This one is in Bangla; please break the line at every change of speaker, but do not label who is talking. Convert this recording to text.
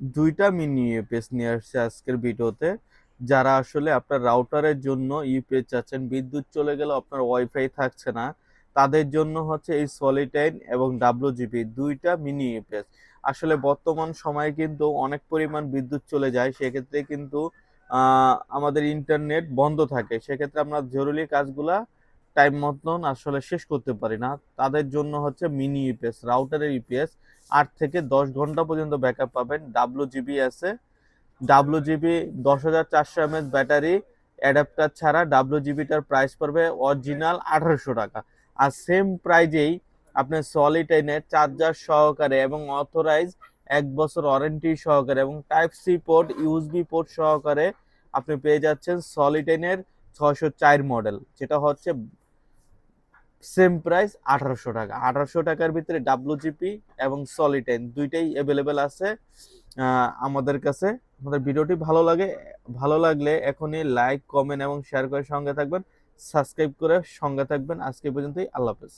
দুইটা মিনি ইউপিএস নিয়ে আসছে আজকের ভিডিওতে। যারা আসলে আপনার রাউটারের জন্য ইউপিএস চাচ্ছেন, বিদ্যুৎ চলে গেলে আপনার ওয়াইফাই থাকছে না, তাদের জন্য হচ্ছে এই সলিটাইন এবং ডাব্লিউজিবি দুইটা মিনি ইউপিএস। আসলে বর্তমান সময়ে কিন্তু অনেক পরিমাণ বিদ্যুৎ চলে যায়, সেক্ষেত্রে কিন্তু আমাদের ইন্টারনেট বন্ধ থাকে, সেক্ষেত্রে আমরা জরুরি কাজগুলা টাইম মতন আসলে শেষ করতে পারি না। তাদের জন্য হচ্ছে মিনি ইউপিএস, রাউটারের ইউপিএস 8 থেকে 10 ঘন্টা পর্যন্ত ব্যাকআপ পাবেন। ডাব্লিউজিবি আছে, ডাব্লিউজিবি 10,400 mAh ব্যাটারি অ্যাডাপ্টার ছাড়া ডাব্লিউজিবিটার প্রাইস পড়বে অরিজিনাল 1800 টাকা। আর সেম প্রাইজেই আপনি সলিটাইনের চার্জার সহকারে এবং অথরাইজ 1 বছর ওয়ারেন্টি সহকারে এবং type C port USB port সহকারে আপনি পেয়ে যাচ্ছেন সলিটাইনের 604 মডেল, যেটা হচ্ছে সেম প্রাইস 1800 টাকা। 1800 টাকার ভিতরে ডাব্লিউজিপি এবং সলিটাইন দুইটাই অ্যাভেলেবেল আছে আমাদের কাছে। আমাদের ভিডিওটি ভালো লাগলে এখনই লাইক, কমেন্ট এবং শেয়ার করে সঙ্গে থাকবেন, সাবস্ক্রাইব করে সঙ্গে থাকবেন। আজকে পর্যন্তই, আল্লাহ হাফেজ।